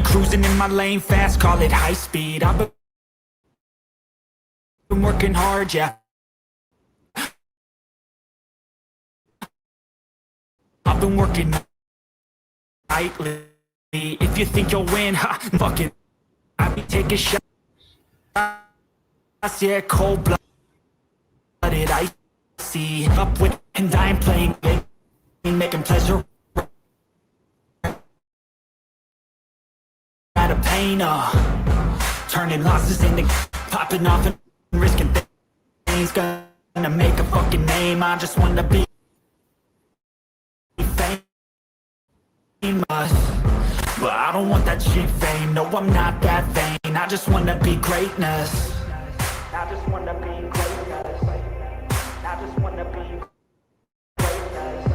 cruising in my lane fast, call it high speed. I've been working hard, yeah. I've been working nightly. If you think you'll win, ha, fuck it. I be taking shots, yeah, cold-blooded. I see up with and dying, playing, making pleasure out of pain, turning losses into popping off and risking things. Gonna make a fucking name. I just wanna be famous, but I don't want that cheap fame. No, I'm not that vain. I just wanna be greatness. I just wanna be greatness. I just wanna be greatness.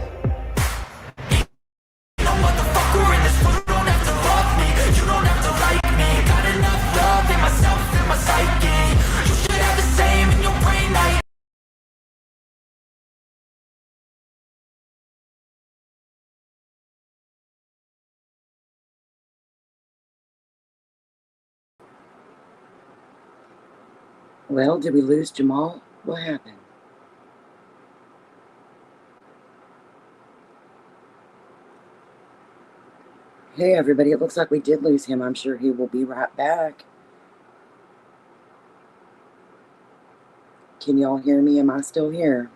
No motherfucker in this world don't have to love me. You don't have to like me. Got enough love in myself and my psyche. You should have the same in your brain night. Well, did we lose Jamal? What happened? Hey, everybody, it looks like we did lose him. I'm sure he will be right back. Can y'all hear me? Am I still here?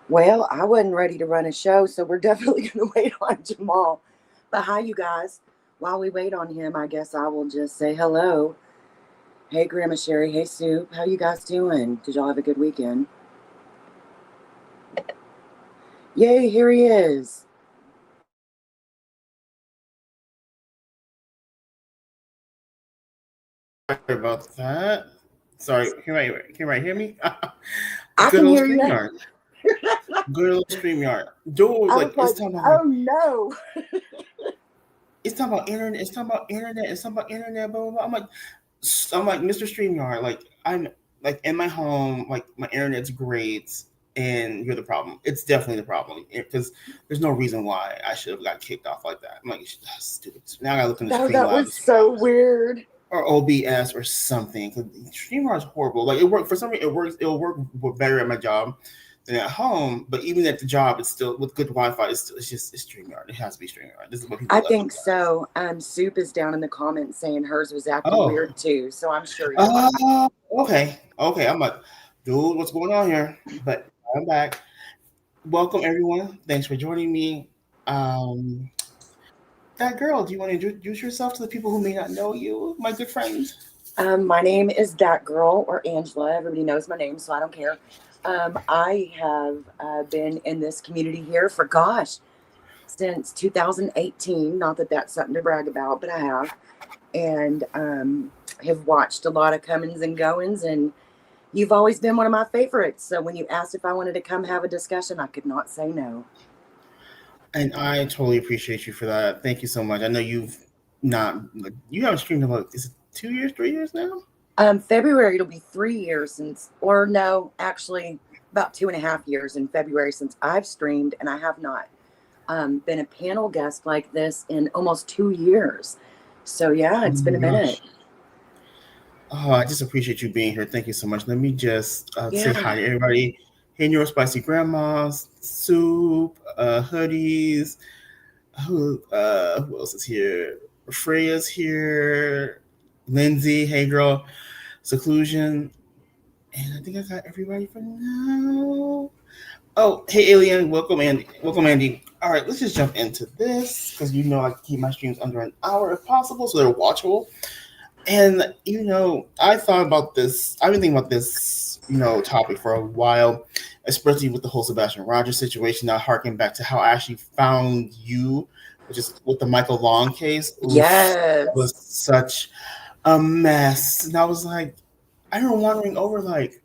Well, I wasn't ready to run a show, so we're definitely going to wait on Jamal. But hi, you guys. While we wait on him, I guess I will just say hello. Hey, Grandma Sherry. Hey, Soup. How you guys doing? Did y'all have a good weekend? Yay, here he is. Sorry about that. Sorry, can you hear me? I can hear you. Good old StreamYard. Dude, like, it's talking about, oh no. it's talking about internet, it's talking about internet, blah, blah, blah. I'm like, Mr. StreamYard, like, I'm like in my home, like my internet's great, and you're the problem. It's definitely the problem. Because there's no reason why I should have got kicked off like that. I'm like, that's stupid. Now I gotta look in the Streamlabs. That was so weird. Or OBS or something. StreamYard is horrible. Like, it worked for some reason. It'll work better at my job than at home. But even at the job, it's still with good Wi-Fi. It's StreamYard. It has to be StreamYard. This is what people. I think so. Soup is down in the comments saying hers was acting weird too. So I'm sure. Okay. I'm like, dude, what's going on here? But I'm back. Welcome everyone. Thanks for joining me. That girl, do you want to introduce yourself to the people who may not know you, my good friend? My name is That Girl, or Angela. Everybody knows my name, so I don't care. I have been in this community here for, since 2018. Not that that's something to brag about, but I have. And have watched a lot of comings and goings, and you've always been one of my favorites. So when you asked if I wanted to come have a discussion, I could not say no. And I totally appreciate you for that. Thank you so much. I know you haven't streamed in about, is it 2 years, 3 years now? February, it'll be 3 years since, or no, actually about 2.5 years in February since I've streamed, and I have not been a panel guest like this in almost 2 years. So yeah, it's been a minute. Oh, I just appreciate you being here. Thank you so much. Let me just say hi to everybody. Hey, Neuro Spicy Grandmas, Soup, Hoodies. Who else is here? Freya's here. Lindsay, hey girl. Seclusion. And I think I got everybody for now. Oh, hey Alien, welcome Andy. All right, let's just jump into this because you know I keep my streams under an hour if possible, so they're watchable. And I thought about this. I've been thinking about this, topic for a while, especially with the whole Sebastian Rogers situation. Now, harking back to how I actually found you, which is with the Michael Long case. Yes, it was such a mess. And I was like, I remember wondering over, like,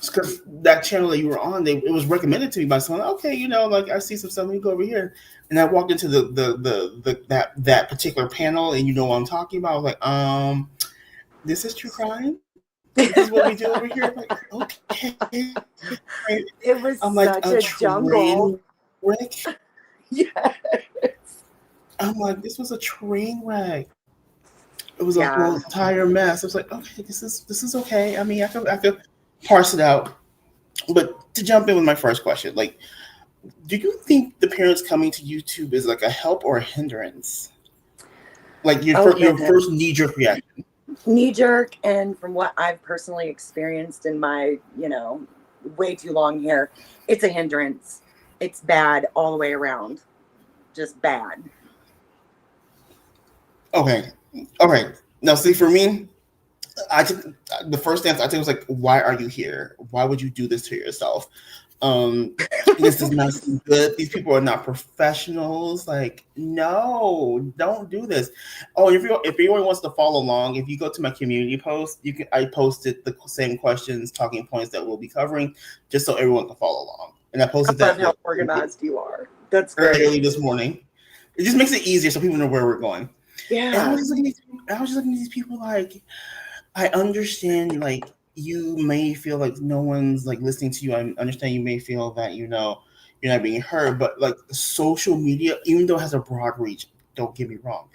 because that channel that you were on, it was recommended to me by someone. Okay, like I see some stuff. Let me go over here, and I walked into that particular panel, and you know what I'm talking about. I was like, this is true crime. This is what we do over here. I'm like, okay. It was I'm like such a a jungle. train wreck. Yes. I'm like, this was a train wreck. It was a Yeah. whole entire mess. I was like, okay, this is okay. I mean, I could parse it out. But to jump in with my first question, like, do you think the parents coming to YouTube is like a help or a hindrance? Like Oh, your goodness. first knee jerk reaction. Knee jerk, and from what I've personally experienced in my, way too long hair, it's a hindrance. It's bad all the way around. Just bad. Okay. Okay. Now, see, for me, I took the first answer I think was like, why are you here? Why would you do this to yourself? Um, this is not good. These people are not professionals. Like, no, don't do this. Oh, if anyone wants to follow along, if you go to my community post, I posted the same questions, talking points that we'll be covering, just so everyone can follow along. And I I posted love that how organized you are. That's great. early this morning. It just makes it easier so people know where we're going. And Yeah. I was just looking at these people like, I understand, like, you may feel like no one's like listening to you. I understand you may feel that you're not being heard, but like social media, even though it has a broad reach, don't get me wrong,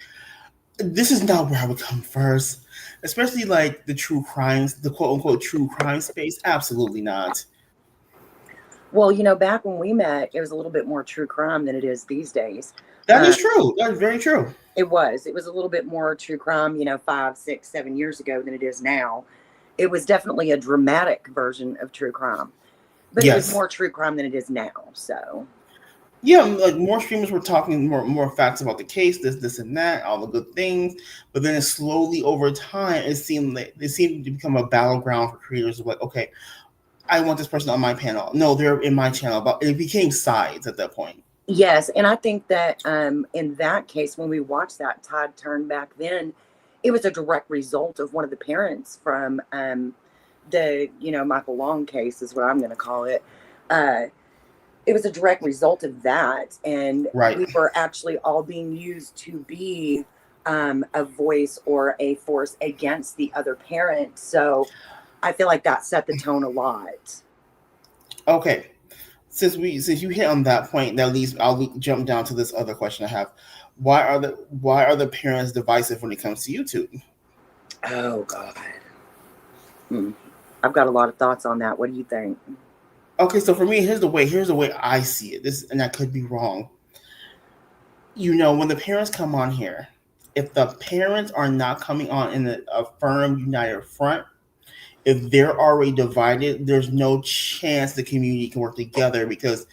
this is not where I would come first, especially like the true crimes, the quote unquote true crime space. Absolutely not. Well, back when we met, it was a little bit more true crime than it is these days. That is true. That is very true. It was. It was a little bit more true crime, 5, 6, 7 years ago than it is now. It was definitely a dramatic version of true crime, but it was Yes. more true crime than it is now. So Yeah, like more streamers were talking more facts about the case, this and that, all the good things. But then slowly over time, it seemed to become a battleground for creators of like, okay, I want this person on my panel. No, they're in my channel. But it became sides at that point. yes, and I think that in that case, when we watched that tide turn back then, it was a direct result of one of the parents from the Michael Long case is what I'm going to call it. It was a direct result of that, and Right. we were actually all being used to be a voice or a force against the other parent. So I feel like that set the tone a lot. Okay. Since you hit on that point, that leads I'll jump down to this other question I have. Why are the parents divisive when it comes to YouTube? Oh God. I've got a lot of thoughts on that. What do you think? Okay, so for me, here's the way I see it. And I could be wrong. When the parents come on here, if the parents are not coming on in a firm, united front, if they're already divided, there's no chance the community can work together because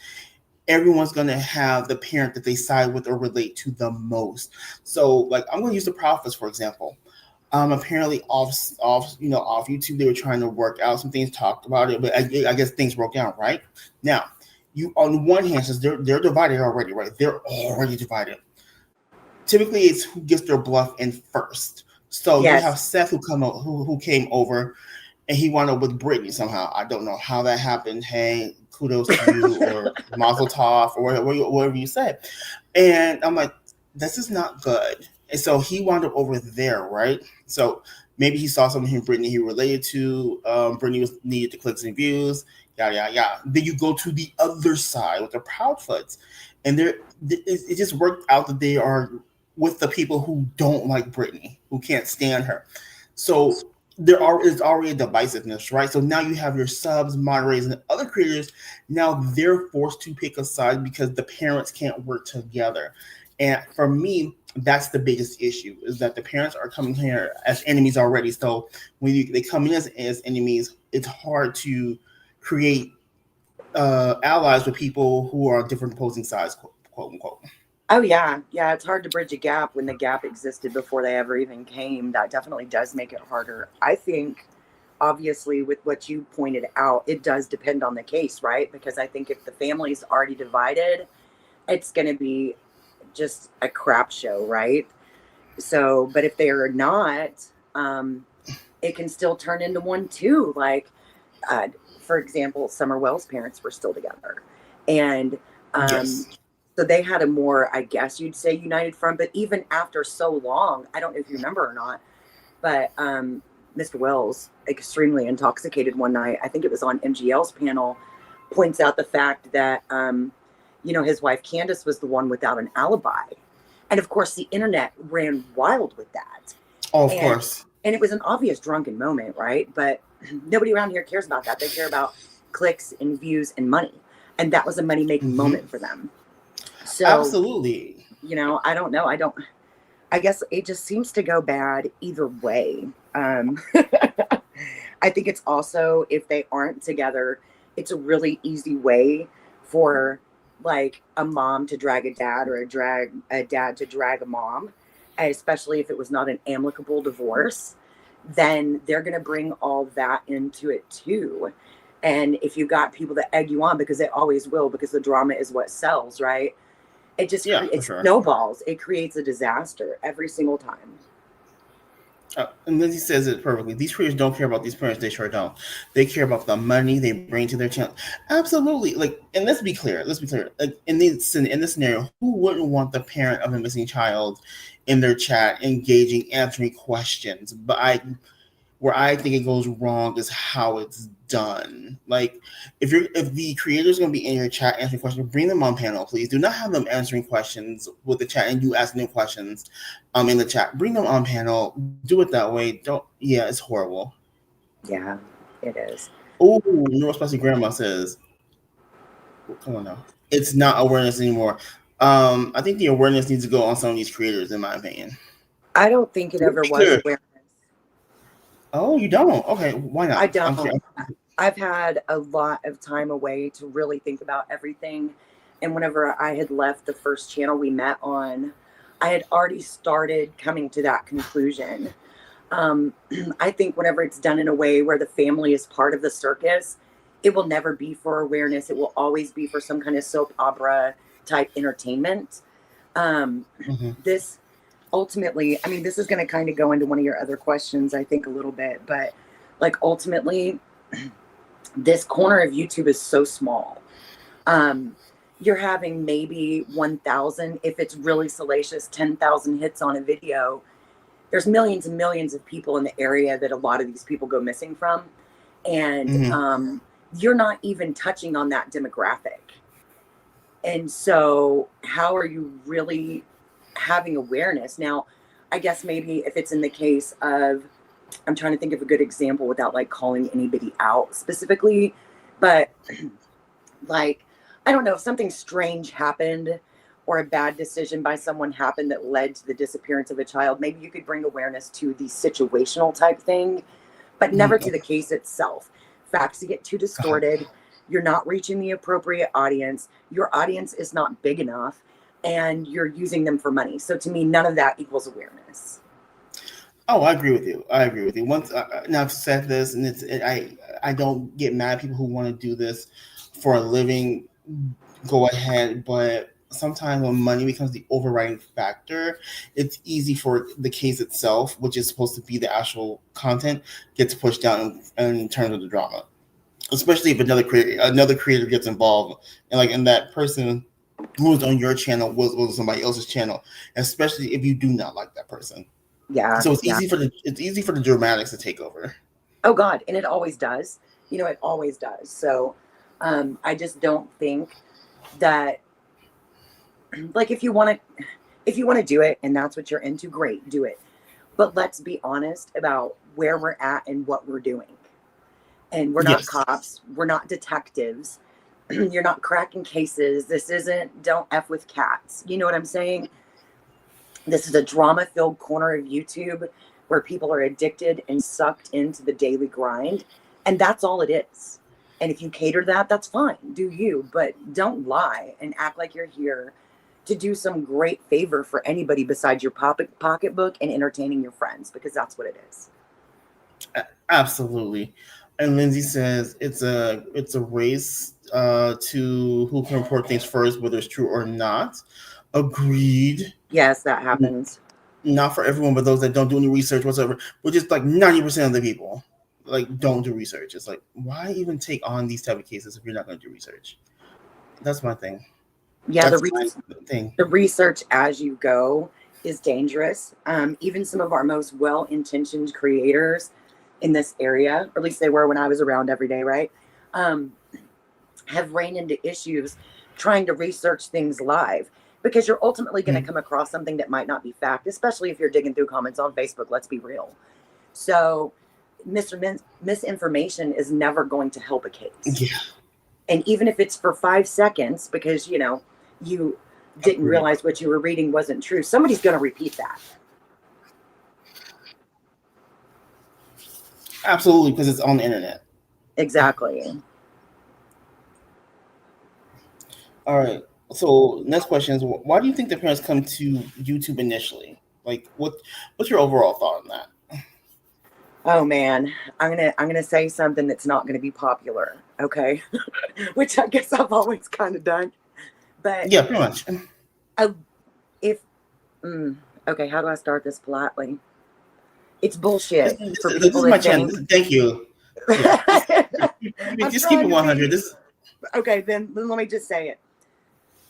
everyone's going to have the parent that they side with or relate to the most. So, like, I'm going to use the Prophets, for example. Apparently off YouTube, they were trying to work out some things, talked about it, but I guess things broke down, right? Now, you on one hand, since they're divided already, right? They're already divided. Typically, it's who gets their bluff in first. So Yes. You have Seth who came over, and he wound up with Brittany somehow. I don't know how that happened. Hey, kudos to you, or Mazel Tov, or whatever you said. And I'm like, this is not good. And so he wound up over there, right? So maybe he saw something in Brittany he related to. Brittany was needed to click some views, yada, yada, yada. Then you go to the other side with the Proudfoots. And it just worked out that they are with the people who don't like Brittany, who can't stand her. So is already a divisiveness, right? So now you have your subs, moderators, and other creators. Now they're forced to pick a side because the parents can't work together. And for me, that's the biggest issue, is that the parents are coming here as enemies already. So when they come in as enemies, it's hard to create allies with people who are on different opposing sides, quote unquote. Oh yeah. It's hard to bridge a gap when the gap existed before they ever even came. That definitely does make it harder. I think, obviously, with what you pointed out, it does depend on the case, right? Because I think if the family's already divided, it's going to be just a crap show, right? So, but if they are not, it can still turn into one too. Like, for example, Summer Wells' parents were still together. And Yes. so they had a more, I guess you'd say, united front. But even after so long, I don't know if you remember or not, but Mr. Wells, extremely intoxicated one night, I think it was on MGL's panel, points out the fact that, his wife Candace was the one without an alibi. And of course, the internet ran wild with that. Oh, of course. And it was an obvious drunken moment, right? But nobody around here cares about that. They care about clicks and views and money. And that was a money-making moment for them. So, absolutely. I don't know. I guess it just seems to go bad either way. I think it's also, if they aren't together, it's a really easy way for like a mom to drag a dad, or a dad to drag a mom, especially if it was not an amicable divorce. Then they're going to bring all that into it too. And if you got people that egg you on, because they always will, because the drama is what sells, right? It just snowballs. It creates a disaster every single time. And Lindsay says it perfectly. These creators don't care about these parents. They sure don't. They care about the money they bring to their channel. Absolutely. And let's be clear. Like, in this scenario, who wouldn't want the parent of a missing child in their chat, engaging, answering questions? But where I think it goes wrong is how it's done. Like, if the creator's going to be in your chat answering questions, bring them on panel, please. Do not have them answering questions with the chat and you asking them questions in the chat. Bring them on panel. Do it that way. It's horrible. Yeah, it is. Oh, Neurospicy Grandma says, come on now. It's not awareness anymore. I think the awareness needs to go on some of these creators, in my opinion. I don't think it ever was awareness. Oh, you don't? Okay, why not? I don't. I've had a lot of time away to really think about everything. And whenever I had left the first channel we met on, I had already started coming to that conclusion. I think whenever it's done in a way where the family is part of the circus, it will never be for awareness. It will always be for some kind of soap opera type entertainment. This ultimately, I mean, this is going to kind of go into one of your other questions, I think, a little bit, but like ultimately, this corner of YouTube is so small. You're having maybe 1,000, if it's really salacious, 10,000 hits on a video. There's millions and millions of people in the area that a lot of these people go missing from. And you're not even touching on that demographic. And so how are you really having awareness? Now, I guess maybe if it's in the case of, I'm trying to think of a good example without like calling anybody out specifically, but like, I don't know, if something strange happened or a bad decision by someone happened that led to the disappearance of a child, maybe you could bring awareness to the situational type thing, but never to the case itself. Facts get too distorted. You're not reaching the appropriate audience. Your audience is not big enough, and you're using them for money. So to me, none of that equals awareness. Oh, I agree with you. Once now I've said this, and I don't get mad at people who want to do this for a living. Go ahead, but sometimes when money becomes the overriding factor, it's easy for the case itself, which is supposed to be the actual content, gets pushed down in terms of the drama. Especially if another creator gets involved, and that person who was on your channel was on somebody else's channel, especially if you do not like that person. Yeah. So it's easy for the dramatics to take over. Oh God, and it always does. It always does. So I just don't think that, like, if you want to do it and that's what you're into, great, do it. But let's be honest about where we're at and what we're doing. And we're not cops. We're not detectives. You're not cracking cases. This isn't Don't F with Cats. You know what I'm saying? This is a drama-filled corner of YouTube where people are addicted and sucked into the daily grind. And that's all it is. And if you cater that, that's fine. Do you. But don't lie and act like you're here to do some great favor for anybody besides your pocketbook and entertaining your friends, because that's what it is. Absolutely. And Lindsay says it's a race to who can report things first, whether it's true or not. Agreed. Yes, that happens. Not for everyone, but those that don't do any research whatsoever, which is like 90% of the people. like don't do research. It's like, why even take on these type of cases if you're not going to do research? That's my thing. Yeah, That's my thing. The research as you go is dangerous. Even some of our most well-intentioned creators in this area, or at least they were when I was around every day, right? Have ran into issues trying to research things live, because you're ultimately going to come across something that might not be fact, especially if you're digging through comments on Facebook. Let's be real. So misinformation is never going to help a case. Yeah. And even if it's for 5 seconds, because, you know, you didn't realize what you were reading wasn't true, somebody's going to repeat that. Absolutely, because it's on the internet. Exactly. All right. So next question is, why do you think the parents come to YouTube initially? Like, what's your overall thought on that? Oh man, I'm gonna say something that's not gonna be popular, okay? Which I guess I've always kind of done, but yeah, pretty much. Okay, how do I start this politely? It's bullshit for This people is my to think. chance. Thank you. Yeah. Just keep it 100. Okay, then let me just say it.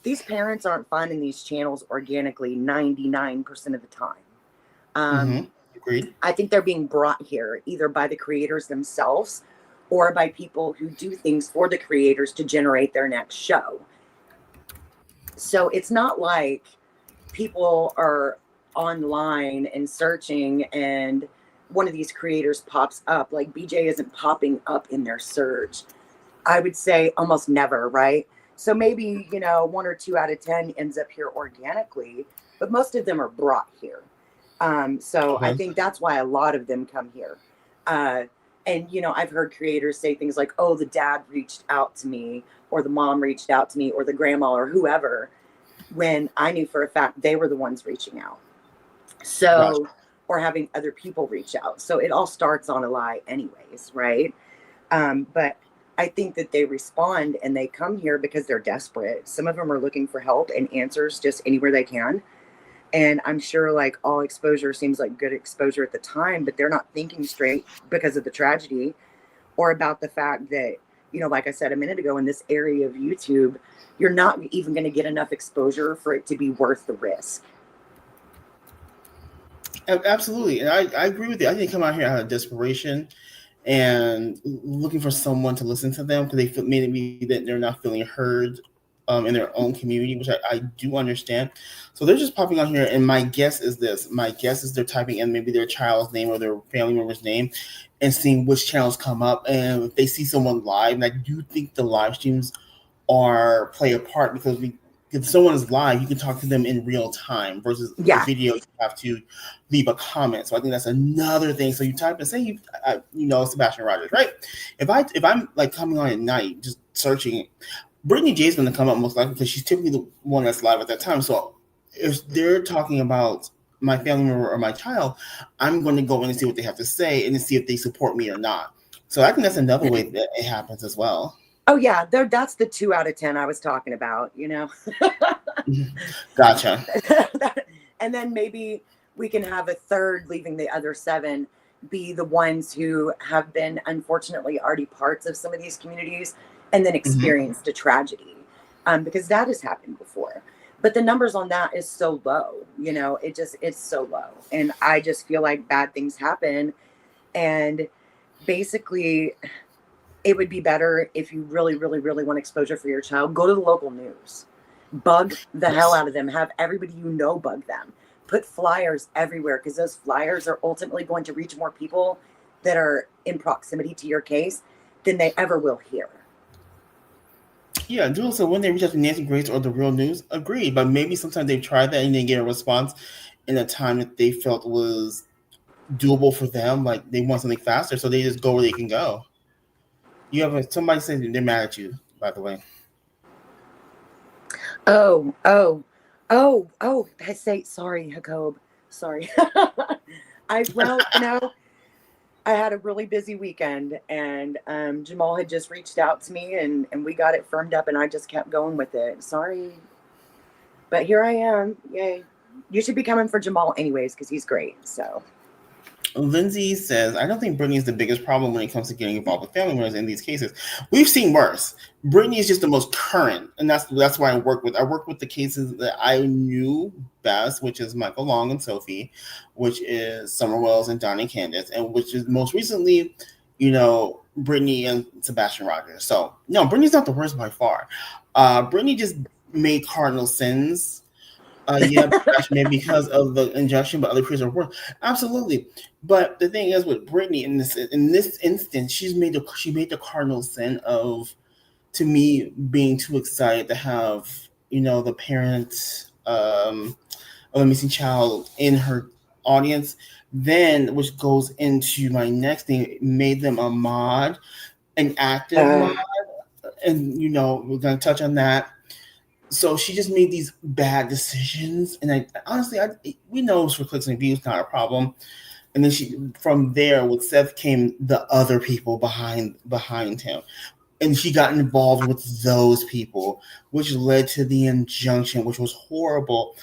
These parents aren't finding these channels organically 99% of the time. Agreed. I think they're being brought here either by the creators themselves or by people who do things for the creators to generate their next show. So it's not like people are online and searching and one of these creators pops up. Like BJ isn't popping up in their search. I would say almost never, right? So maybe, 1 or 2 out of 10 ends up here organically, but most of them are brought here. So I think that's why a lot of them come here. And, I've heard creators say things like, oh, the dad reached out to me, or the mom reached out to me, or the grandma, or whoever, when I knew for a fact they were the ones reaching out. So, or having other people reach out. So it all starts on a lie anyways, right? But I think that they respond and they come here because they're desperate. Some of them are looking for help and answers just anywhere they can. And I'm sure like all exposure seems like good exposure at the time, but they're not thinking straight because of the tragedy or about the fact that, like I said a minute ago, in this area of YouTube, you're not even going to get enough exposure for it to be worth the risk. Absolutely. And I agree with you. I think come out here out of desperation and looking for someone to listen to them because they feel maybe that they're not feeling heard in their own community, which I do understand. So they're just popping on here, and my guess is this. My guess is they're typing in maybe their child's name or their family member's name and seeing which channels come up. And if they see someone live, and I do think the live streams play a part because if someone is live, you can talk to them in real time versus the video, you have to leave a comment. So I think that's another thing. So you type and say, Sebastian Rogers, right? If I'm like coming on at night, just searching, Brittany J's going to come up most likely because she's typically the one that's live at that time. So if they're talking about my family member or my child, I'm going to go in and see what they have to say and to see if they support me or not. So I think that's another way that it happens as well. Oh yeah, that's the 2 out of 10 I was talking about, Gotcha. And then maybe we can have a third, leaving the other 7 be the ones who have been unfortunately already parts of some of these communities and then experienced a tragedy, because that has happened before. But the numbers on that is so low, it's so low. And I just feel like bad things happen. And basically, it would be better if you really, really, really want exposure for your child. Go to the local news. Bug the hell out of them. Have everybody bug them. Put flyers everywhere, because those flyers are ultimately going to reach more people that are in proximity to your case than they ever will here. Yeah, do so when they reach out to Nancy Grace or the Real News, agree. But maybe sometimes they've tried that and they get a response in a time that they felt was doable for them. Like they want something faster, so they just go where they can go. You have somebody saying they're mad at you, by the way. Oh. I say sorry, Jacob. Sorry. I had a really busy weekend, and Jamal had just reached out to me, and we got it firmed up, and I just kept going with it. Sorry. But here I am. Yay. You should be coming for Jamal anyways, because he's great. So. Lindsay says, I don't think Brittany is the biggest problem when it comes to getting involved with family members in these cases. We've seen worse. Brittany is just the most current, and that's why I work with. I work with the cases that I knew best, which is Michael Long and Sophie, which is Summer Wells and Donnie Candace, and which is most recently, Brittany and Sebastian Rogers. So no, Brittany's not the worst by far. Brittany just made cardinal sins. Yeah, maybe because of the injunction, but other creators are worse. Absolutely. But the thing is with Brittany in this instance, she made the cardinal sin of, to me, being too excited to have, the parent of a missing child in her audience. Then, which goes into my next thing, made them a mod, an active mod. And we're gonna touch on that. So she just made these bad decisions, and honestly, we know it was for clicks and views, not a problem. And then from there, with Seth came the other people behind him, and she got involved with those people, which led to the injunction, which was horrible.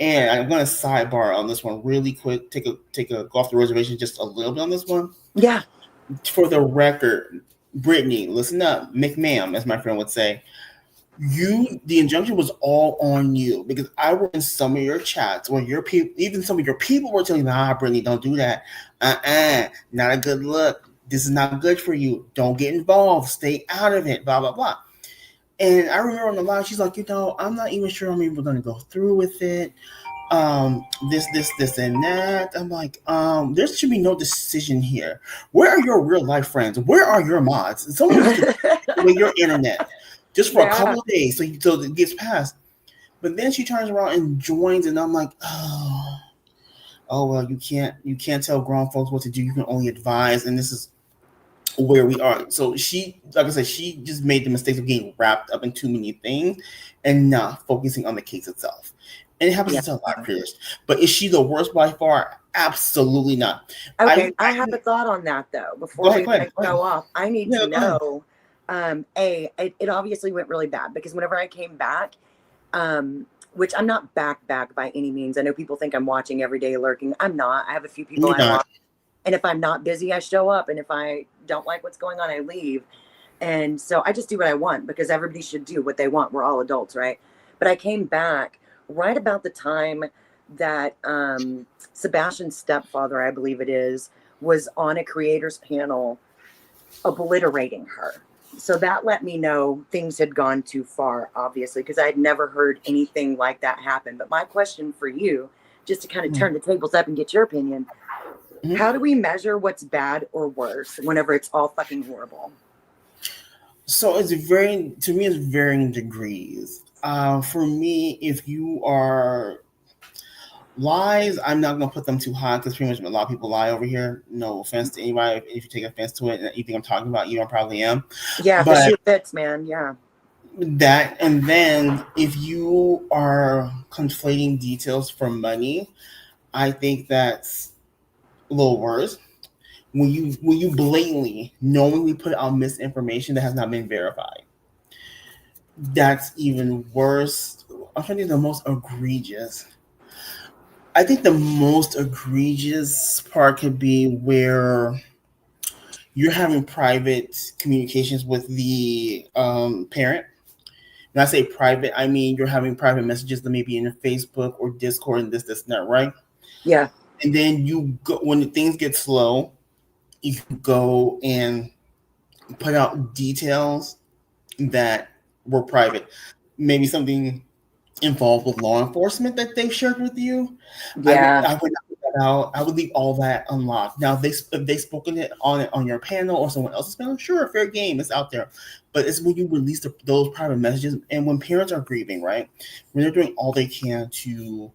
And I'm going to sidebar on this one really quick. Take a go off the reservation just a little bit on this one. Yeah. For the record, Brittany, listen up, McMahon, as my friend would say. The injunction was all on you, because I were in some of your chats where even some of your people were telling me, Brittany, don't do that. Not a good look. This is not good for you. Don't get involved. Stay out of it. Blah, blah, blah. And I remember on the live, she's like, I'm not even sure I'm even going to go through with it. This, and that. I'm like, there should be no decision here. Where are your real life friends? Where are your mods? Someone with your internet. Just for a couple of days, so it gets passed. But then she turns around and joins, and I'm like, oh well, you can't tell grown folks what to do. You can only advise, and this is where we are. So she, like I said, she just made the mistakes of getting wrapped up in too many things and not focusing on the case itself. And it happens to a lot of creators. But is she the worst by far? Absolutely not. Okay, I have a thought on that though. Before we go off, I need to know. It obviously went really bad, because whenever I came back, which I'm not back by any means. I know people think I'm watching every day, lurking. I'm not. I have a few people I watch, and if I'm not busy, I show up, and if I don't like what's going on, I leave. And so I just do what I want, because everybody should do what they want. We're all adults, right? But I came back right about the time that Sebastian's stepfather, I believe it is, was on a creators panel obliterating her. So that let me know things had gone too far, obviously, because I had never heard anything like that happen. But my question for you, just to kind of turn the tables up and get your opinion, how do we measure what's bad or worse whenever it's all fucking horrible? So it's varying degrees. For me, if you are lies, I'm not going to put them too high, because pretty much a lot of people lie over here. No offense to anybody. If you take offense to it and you think I'm talking about you, I probably am. Yeah, but she fits, man. Yeah. That, and then if you are conflating details for money, I think that's a little worse. When you blatantly, knowingly put out misinformation that has not been verified, that's even worse. I think the most egregious. I think the most egregious part could be where you're having private communications with the parent. When I say private, I mean you're having private messages that may be in your Facebook or Discord and this, and that, right? Yeah. And then you go, when things get slow, you can go and put out details that were private. Maybe something involved with law enforcement that they've shared with you. Yeah. I would not put that out. I would leave all that unlocked. Now, if they've spoken it on your panel or someone else's panel, sure, fair game, it's out there. But it's when you release those private messages, and when parents are grieving, right? When they're doing all they can to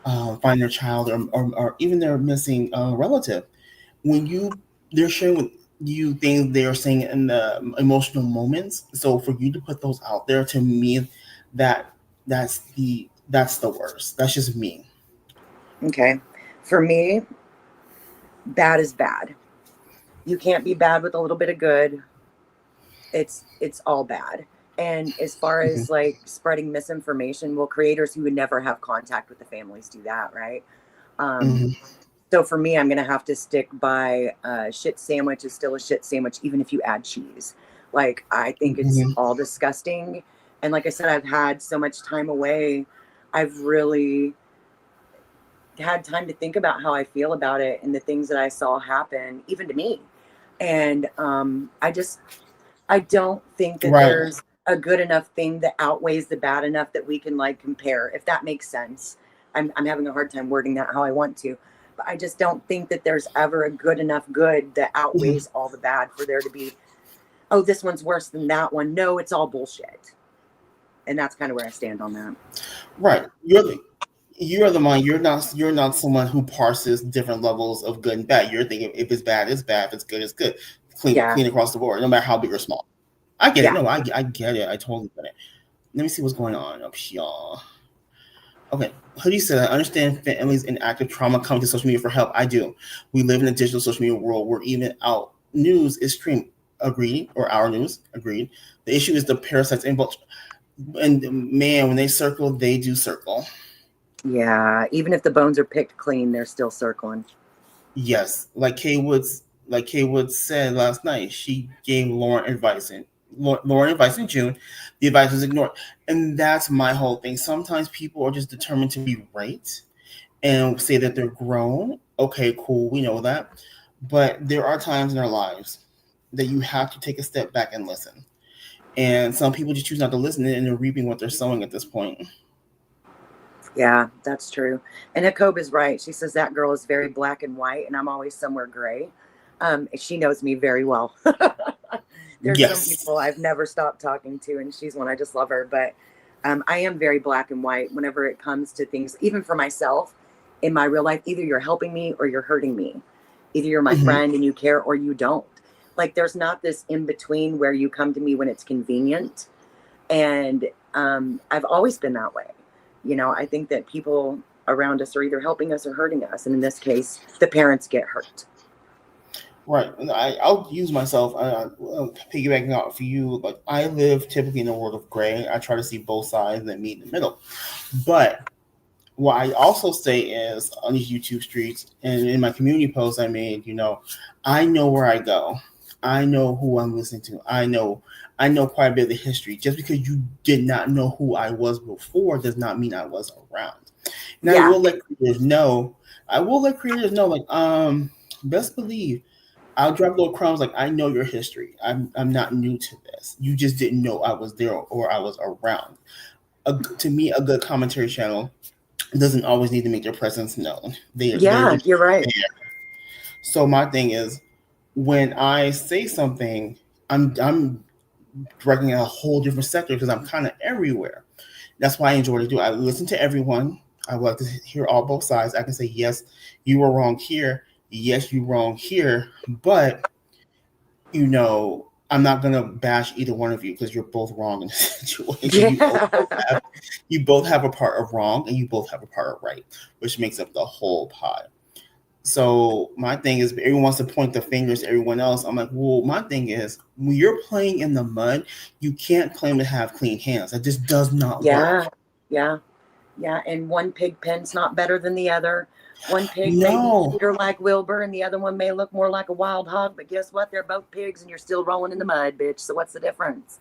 find their child or even their missing relative, when they're sharing with you things they are saying in the emotional moments. So for you to put those out there, to me, that's the worst. That's just me. Okay. For me, bad is bad. You can't be bad with a little bit of good. It's all bad. And as far as like spreading misinformation, well, creators who would never have contact with the families do that, right? So So for me, I'm going to have to stick by shit sandwich is still a shit sandwich, even if you add cheese. Like, I think it's all disgusting. And like I said, I've had so much time away. I've really had time to think about how I feel about it and the things that I saw happen, even to me. And I don't think that Right. there's a good enough thing that outweighs the bad enough that we can like compare, if that makes sense. I'm having a hard time wording that how I want to, but I just don't think that there's ever a good enough good that outweighs all the bad for there to be, oh, this one's worse than that one. No, it's all bullshit. And that's kind of where I stand on that. Right. You're the mind. You're not someone who parses different levels of good and bad. You're thinking if it's bad, it's bad. If it's good, it's good. Clean across the board, no matter how big or small. I get it. No, I get it. I totally get it. Let me see what's going on up here. Okay. Hoodie said, I understand families in active trauma come to social media for help. I do. We live in a digital social media world where even our news is streamed. Agreed. Or our news. Agreed. The issue is the parasites involved. And man, when they circle, they do circle. Yeah. Even if the bones are picked clean, they're still circling. Yes. Like Kay Woods said last night, she gave Lauren advice in June. The advice was ignored. And that's my whole thing. Sometimes people are just determined to be right and say that they're grown. Okay, cool. We know that. But there are times in our lives that you have to take a step back and listen. And some people just choose not to listen, and they're reaping what they're sowing at this point. Yeah, that's true. And Hakob is right. She says that girl is very black and white, and I'm always somewhere gray. She knows me very well. There's some people I've never stopped talking to, and she's one I just love her. But I am very black and white whenever it comes to things, even for myself in my real life. Either you're helping me or you're hurting me. Either you're my friend and you care or you don't. Like, there's not this in between where you come to me when it's convenient. And I've always been that way. You know, I think that people around us are either helping us or hurting us. And in this case, the parents get hurt. Right. I'll use myself, piggybacking out for you. Like, I live typically in a world of gray. I try to see both sides and then meet in the middle. But what I also say is on these YouTube streets and in my community posts I made, I know where I go. I know who I'm listening to. I know quite a bit of the history. Just because you did not know who I was before does not mean I was around. And I will let creators know. Like, best believe I'll drop little crumbs. Like, I know your history. I'm not new to this. You just didn't know I was there or I was around. To me, a good commentary channel doesn't always need to make their presence known. You're right. There. So my thing is, when I say something, I'm directing a whole different sector because I'm kind of everywhere. That's why I enjoy to do. I listen to everyone. I like to hear both sides. I can say, yes, you were wrong here. Yes, you're wrong here. But, I'm not going to bash either one of you because you're both wrong in this situation. Yeah. You both have a part of wrong and you both have a part of right, which makes up the whole pie. So my thing is, everyone wants to point the fingers at everyone else. I'm like, well, my thing is, when you're playing in the mud, you can't claim to have clean hands. That just does not work. Yeah. And one pig pen's not better than the other. One pig may be cuter like Wilbur, and the other one may look more like a wild hog. But guess what? They're both pigs, and you're still rolling in the mud, bitch. So what's the difference?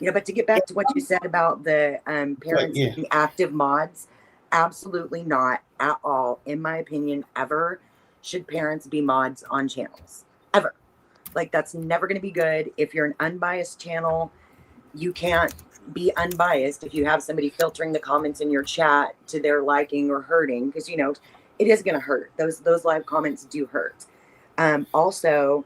But to get back to what you said about the parents being active mods, absolutely not at all, in my opinion, ever should parents be mods on channels. Ever. Like, that's never going to be good. If you're an unbiased channel, you can't be unbiased if you have somebody filtering the comments in your chat to their liking or hurting, because it is going to hurt. Those live comments do hurt. Also,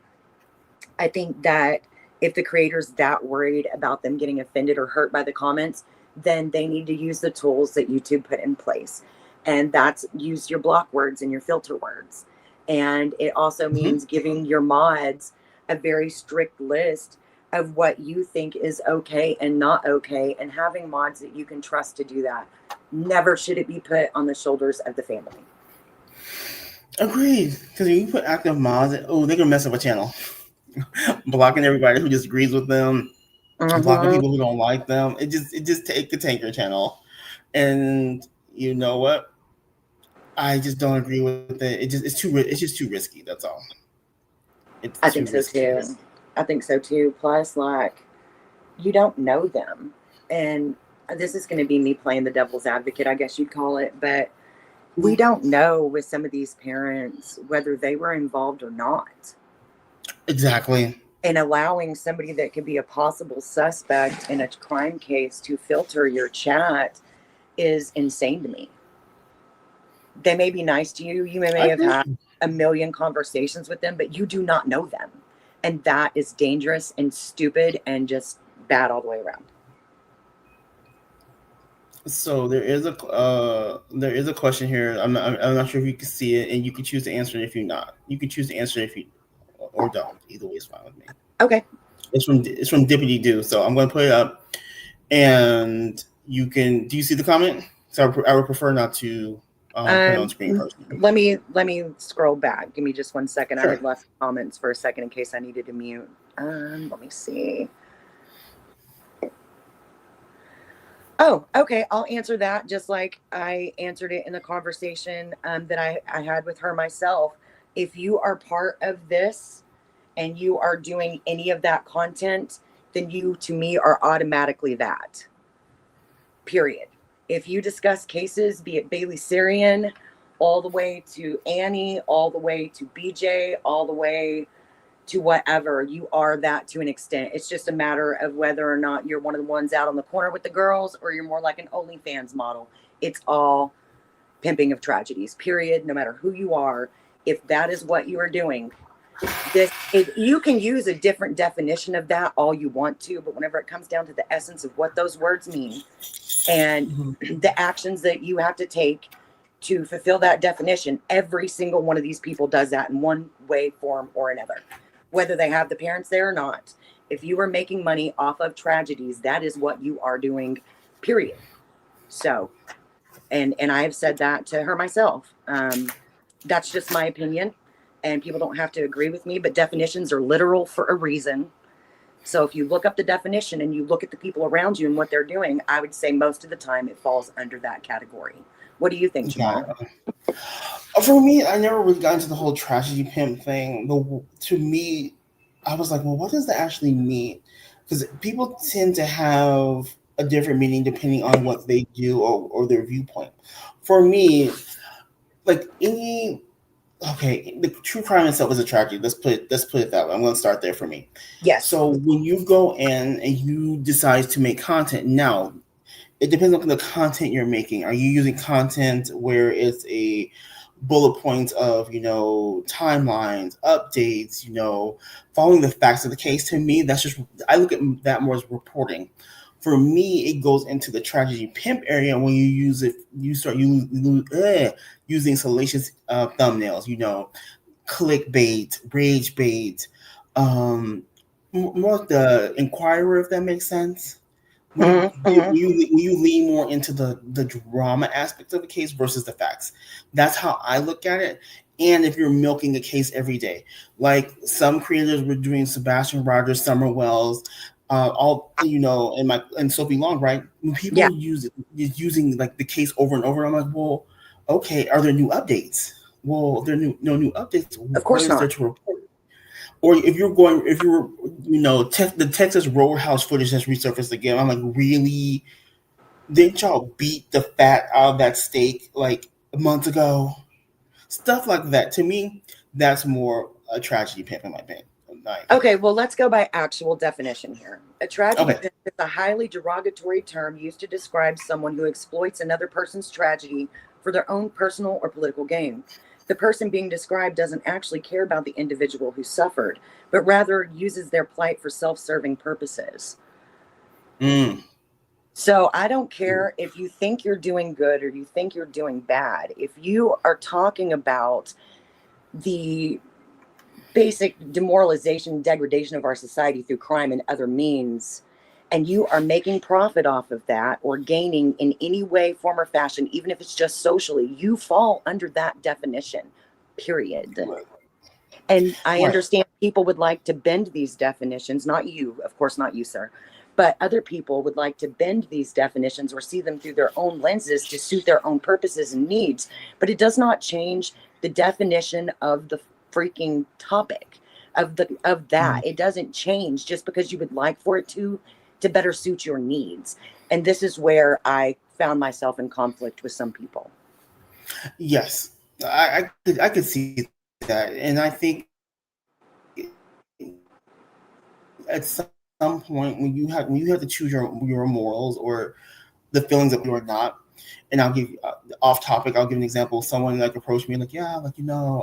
I think that if the creator's that worried about them getting offended or hurt by the comments, then they need to use the tools that YouTube put in place. And that's use your block words and your filter words. And it also means giving your mods a very strict list of what you think is okay and not okay, and having mods that you can trust to do that. Never should it be put on the shoulders of the family. Agreed. Because when you put active mods, they're going to mess up a channel. Blocking everybody who disagrees with them, blocking people who don't like them. It just take the tanker channel. And you know what? I just don't agree with it. It's just too risky. That's all. It's I too think so risky. too. I think so too. Plus, like, you don't know them. And this is going to be me playing the devil's advocate, I guess you'd call it. But we don't know with some of these parents whether they were involved or not. Exactly. And allowing somebody that could be a possible suspect in a crime case to filter your chat is insane to me. They may be nice to you. You I may have had agree. a million conversations with them, but you do not know them. And that is dangerous and stupid and just bad all the way around. So there is a question here. I'm not sure if you can see it, and you can choose to answer it if you're not. You can choose to answer it if you or don't. Either way is fine with me. Okay. It's from Deputy Do. So I'm going to put it up, and you can. Do you see the comment? So I would prefer not to put it on screen personally. Let me scroll back. Give me just 1 second. I Sure. had left comments for a second in case I needed to mute. Let me see. Oh, okay. I'll answer that just like I answered it in the conversation that I had with her myself. If you are part of this and you are doing any of that content, then you, to me, are automatically that. Period. If you discuss cases, be it Bailey Syrian, all the way to Annie, all the way to BJ, all the way to whatever, you are that to an extent. It's just a matter of whether or not you're one of the ones out on the corner with the girls or you're more like an OnlyFans model. It's all pimping of tragedies, period. No matter who you are, if that is what you are doing, if you can use a different definition of that all you want to, but whenever it comes down to the essence of what those words mean and the actions that you have to take to fulfill that definition, every single one of these people does that in one way, form, or another, whether they have the parents there or not. If you are making money off of tragedies, that is what you are doing, period. So, and I have said that to her myself. That's just my opinion, and people don't have to agree with me, but definitions are literal for a reason. So if you look up the definition and you look at the people around you and what they're doing, I would say most of the time it falls under that category. What do you think, Jamal? For me, I never really got into the whole tragedy pimp thing. To me, I was like, well, what does that actually mean? Because people tend to have a different meaning depending on what they do or their viewpoint. For me, like the true crime itself is a tragedy. Let's put it that way. I'm going to start there for me. Yes. So when you go in and you decide to make content, now it depends on the content you're making. Are you using content where it's a bullet points of, timelines, updates, following the facts of the case? To me, that's just, I look at that more as reporting. For me, it goes into the tragedy pimp area when you use it, you start using salacious thumbnails, clickbait, rage bait, more the Inquirer, if that makes sense. When you lean more into the drama aspects of a case versus the facts. That's how I look at it. And if you're milking a case every day, like some creators were doing, Sebastian Rogers, Summer Wells, and Sophie Long, right? When people using like the case over and over, I'm like, well, okay, are there new updates? Well, there are no new updates. Of course what not. Is there to report? Or if you're the Texas Roadhouse footage that's resurfaced again, I'm like, really? Didn't y'all beat the fat out of that steak like months ago? Stuff like that. To me, that's more a tragedy pimp in my opinion. Okay, well, let's go by actual definition here. A tragedy pimp is a highly derogatory term used to describe someone who exploits another person's tragedy for their own personal or political gain. The person being described doesn't actually care about the individual who suffered, but rather uses their plight for self-serving purposes. So I don't care if you think you're doing good or you think you're doing bad. If you are talking about the basic demoralization, degradation of our society through crime and other means, and you are making profit off of that or gaining in any way, form, or fashion, even if it's just socially, you fall under that definition, period. Right. And I understand people would like to bend these definitions, not you, of course, not you, sir, But other people would like to bend these definitions or see them through their own lenses to suit their own purposes and needs. But it does not change the definition of the freaking topic of that. It doesn't change just because you would like for it to better suit your needs. And this is where I found myself in conflict with some people. Yes, I could see that, and I think at some point when you have to choose your morals or the feelings that you are not. And I'll give off topic. I'll give an example. Someone like approached me like, yeah, like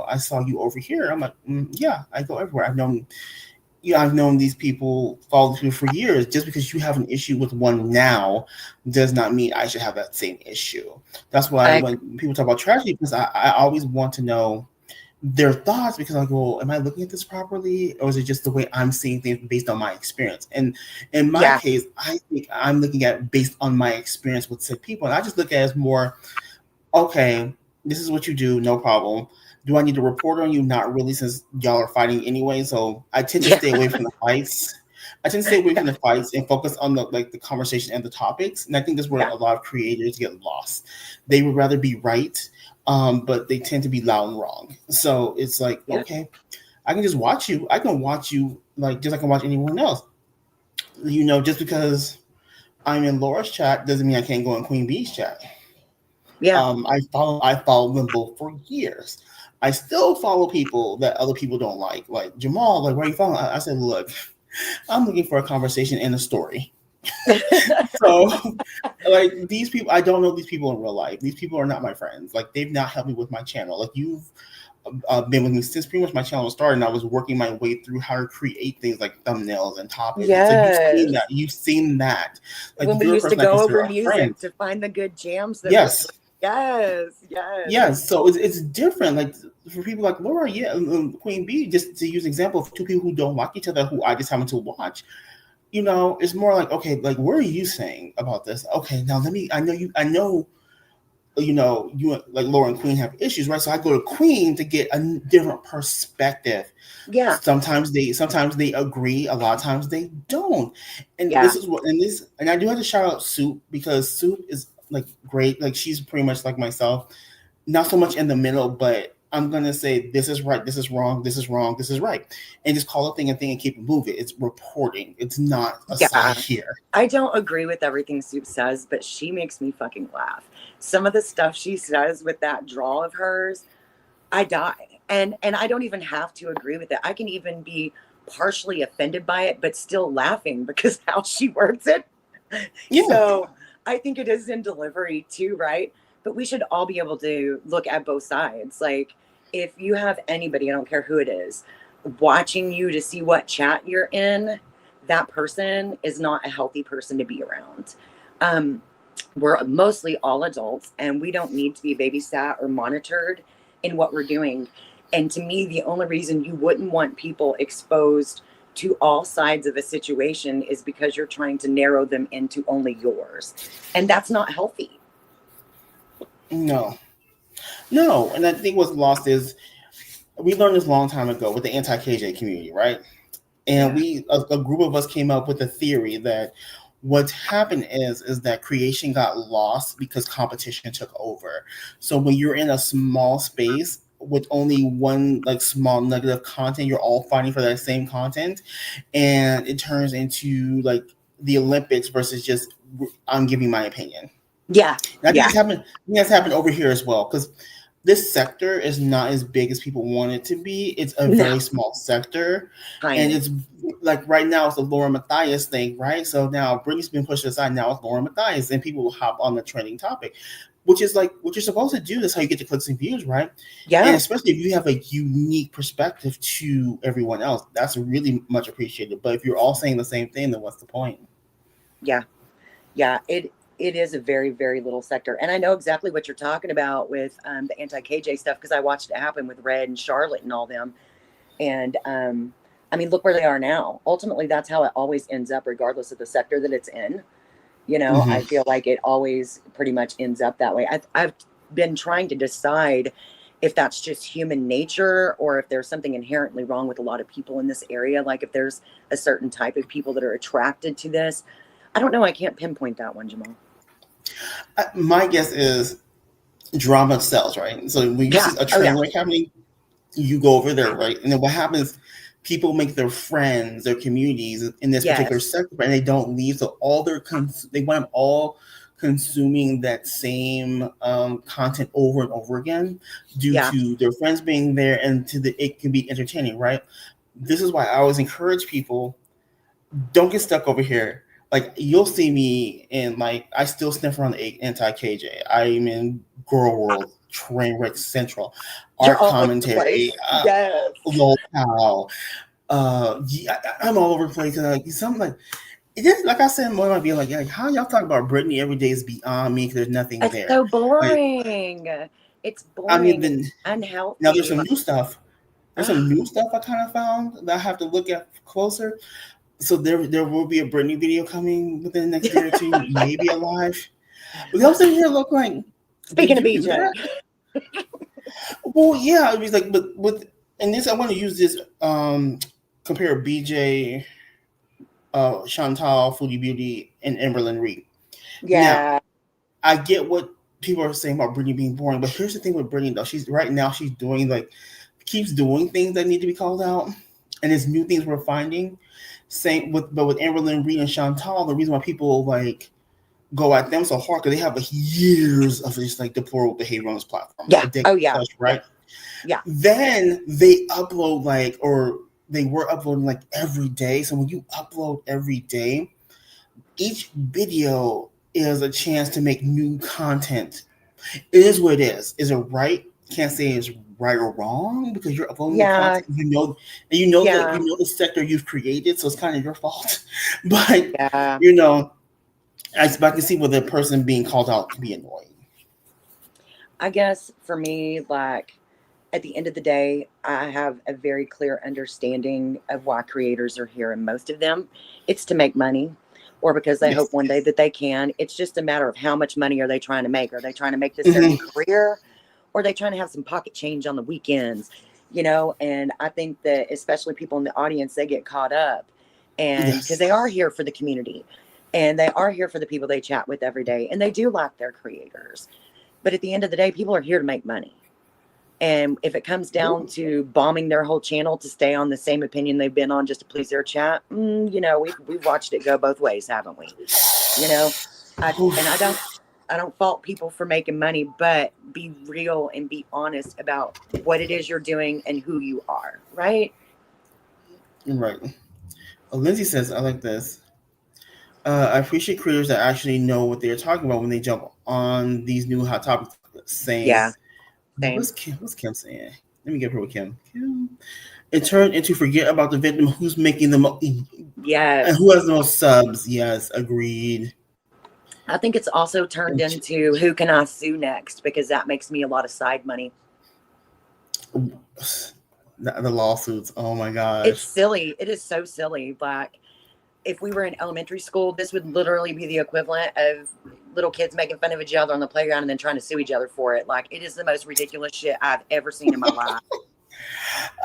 I saw you over here. I'm like, yeah, I go everywhere. I've known these people, follow these people for years. Just because you have an issue with one now does not mean I should have that same issue. That's why when people talk about tragedy, because I always want to know their thoughts, because I go, well, am I looking at this properly, or is it just the way I'm seeing things based on my experience? And in my case, I think I'm looking at based on my experience with said people, and I just look at it as more, okay, this is what you do, no problem. Do I need to report on you? Not really, since y'all are fighting anyway. So I tend to stay away from the fights. I tend to stay away from the fights and focus on the conversation and the topics. And I think that's where a lot of creators get lost. They would rather be right, but they tend to be loud and wrong. So it's like, okay, I can just watch you. I can watch you like just like I can watch anyone else. Just because I'm in Laura's chat doesn't mean I can't go in Queen Bee's chat. Yeah. I follow them both for years. I still follow people that other people don't like Jamal. Like, where are you following? I said, look, I'm looking for a conversation and a story. So, like, these people, I don't know these people in real life. These people are not my friends. Like, they've not helped me with my channel. Like, you've been with me since pretty much my channel started, and I was working my way through how to create things like thumbnails and topics. Yes. So you've seen that. Like, when we used to go over music to find the good jams. Yes. So it's different. Like, for people like Laura, Queen Bee, just to use an example of two people who don't like each other, who I just happen to watch. It's more like, okay, like, what are you saying about this? Okay, now I know you like Laura and Queen have issues, right? So I go to Queen to get a different perspective. Yeah. Sometimes they agree, a lot of times they don't. And this is and I do have to shout out Soup, because Soup is like great. Like, she's pretty much like myself, not so much in the middle, but I'm gonna say this is right, this is wrong, this is wrong, this is right, and just call a thing and keep it moving. It's reporting. It's not a side here. I don't agree with everything Soup says, but she makes me fucking laugh. Some of the stuff she says with that draw of hers, I die. And I don't even have to agree with it. I can even be partially offended by it, but still laughing because how she works it. Yeah. So I think it is in delivery too, right? But we should all be able to look at both sides. Like, if you have anybody, I don't care who it is, watching you to see what chat you're in, that person is not a healthy person to be around. We're mostly all adults, and we don't need to be babysat or monitored in what we're doing. And to me, the only reason you wouldn't want people exposed to all sides of a situation is because you're trying to narrow them into only yours. And that's not healthy. No. And I think what's lost is, we learned this a long time ago with the anti-KJ community, right? And a group of us came up with a theory that what's happened is that creation got lost because competition took over. So when you're in a small space with only one like small nugget of content, you're all fighting for that same content, and it turns into like the Olympics versus just I'm giving my opinion. Yeah. I think it's happened over here as well, because this sector is not as big as people want it to be. It's a very small sector. And it's like right now it's the Laura Matthias thing, right? So now Britney's been pushed aside. Now it's Laura Matthias, and people will hop on the trending topic, which is like what you're supposed to do. That's how you get the clicks and views, right? Yeah. And especially if you have a unique perspective to everyone else, that's really much appreciated. But if you're all saying the same thing, then what's the point? Yeah. It is a very, very little sector. And I know exactly what you're talking about with the anti-KJ stuff, because I watched it happen with Red and Charlotte and all them. And I mean, look where they are now. Ultimately, that's how it always ends up, regardless of the sector that it's in. I feel like it always pretty much ends up that way. I've been trying to decide if that's just human nature or if there's something inherently wrong with a lot of people in this area. Like, if there's a certain type of people that are attracted to this. I don't know. I can't pinpoint that one, Jamal. My guess is drama sells, right? So when you see a train wreck happening, you go over there, right? And then what happens? People make their friends, their communities in this particular sector, and they don't leave. So all they want them all consuming that same content over and over again due to their friends being there and it can be entertaining, right? This is why I always encourage people, don't get stuck over here. Like, you'll see me in, like, I still sniff around the anti-KJ. I'm in Girl World, Trainwreck Central, Art Commentary, Locale. I'm all over the place. Something like, it is, like I said, more might be like, how y'all talk about Britney every day is beyond me because there's nothing there. It's so boring. Like, it's boring. I mean, then, unhealthy. Now there's some new stuff. There's some new stuff I kind of found that I have to look at closer. So there will be a Britney video coming within the next year or two, maybe alive. But I'm sitting here look like, speaking of BJ. Well, yeah, it was like, but with, and this, I want to use this, compare BJ, Chantal, Foodie Beauty, and Emberlyn Reed. Yeah. Now, I get what people are saying about Britney being boring, but here's the thing with Britney, though. She's doing, like, keeps doing things that need to be called out, and it's new things we're finding. But with Emberlyn Reed and Chantal, the reason why people, like, go at them so hard because they have, like, years of just, like, deplorable behavior on this platform. Yeah. Right? Yeah. Then they upload, like, or they were uploading, like, every day. So when you upload every day, each video is a chance to make new content. It is what it is. Is it right? Can't say it's right or wrong because you're uploading the content. You know the sector you've created, so it's kind of your fault. But I can see where the person being called out can be annoying. I guess for me, like, at the end of the day, I have a very clear understanding of why creators are here, and most of them, it's to make money, or because they hope one day that they can. It's just a matter of how much money are they trying to make? Are they trying to make this their new career? Or are they trying to have some pocket change on the weekends? And I think that especially people in the audience, they get caught up, and because they are here for the community, and they are here for the people they chat with every day, and they do like their creators. But at the end of the day, people are here to make money. And if it comes down to bombing their whole channel to stay on the same opinion they've been on just to please their chat, we've watched it go both ways, haven't we? I don't fault people for making money, but be real and be honest about what it is you're doing and who you are, right? Right. Lindsay says, I like this. I appreciate creators that actually know what they're talking about when they jump on these new hot topics. Same. What's Kim saying? Let me get her with Kim. It turned into forget about the victim who's making the most. Yes. And who has the most subs. Yes, agreed. I think it's also turned into who can I sue next, because that makes me a lot of side money. The lawsuits. Oh my gosh. It's silly. It is so silly. Like, if we were in elementary school, this would literally be the equivalent of little kids making fun of each other on the playground and then trying to sue each other for it. Like, it is the most ridiculous shit I've ever seen in my life.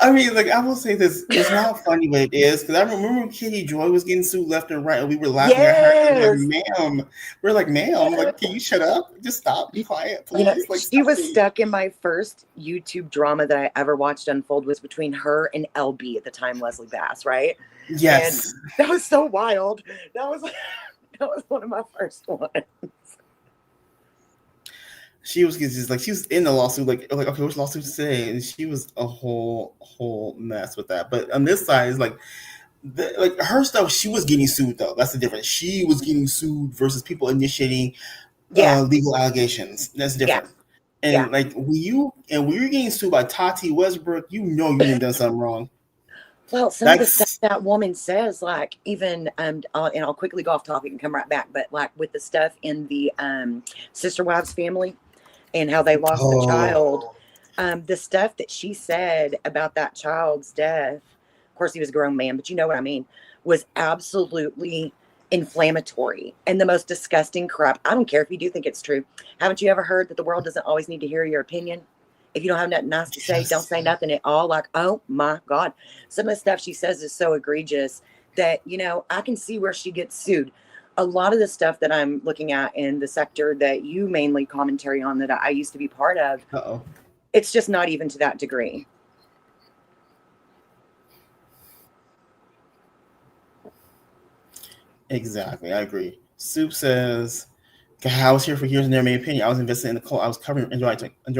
I mean, like, I will say this, it's not funny, but it is, because I remember Kitty Joy was getting sued left and right, and we were laughing at her. Ma'am, we're like, ma'am, like, can you shut up? Just stop, be quiet, please. She was stuck in my first YouTube drama that I ever watched unfold was between her and LB at the time, Leslie Bass, right? Yes. And that was so wild. That was one of my first ones. She was just like, she was in the lawsuit, like okay, which lawsuit to say? And she was a whole mess with that. But on this side, is like her stuff, she was getting sued though. That's the difference. She was getting sued versus people initiating legal allegations. That's different. And like when you're getting sued by Tati Westbrook, you done something wrong. Well, some of the stuff that woman says, like, even and I'll quickly go off topic and come right back, but like with the stuff in the Sister Wives family and how they lost the child, the stuff that she said about that child's death, of course he was a grown man, but you know what I mean, was absolutely inflammatory and the most disgusting crap. I don't care if you do think it's true. Haven't you ever heard that the world doesn't always need to hear your opinion? If you don't have nothing nice to say, don't say nothing at all. Like, oh my God. Some of the stuff she says is so egregious that, I can see where she gets sued. a lot of the stuff that I'm looking at in the sector that you mainly commentary on, that I used to be part of, Uh-oh. it's just not even to that degree. Exactly, I agree. Soup says, "I was here for years and never made an opinion. I was invested in the cult. I was covering enjoy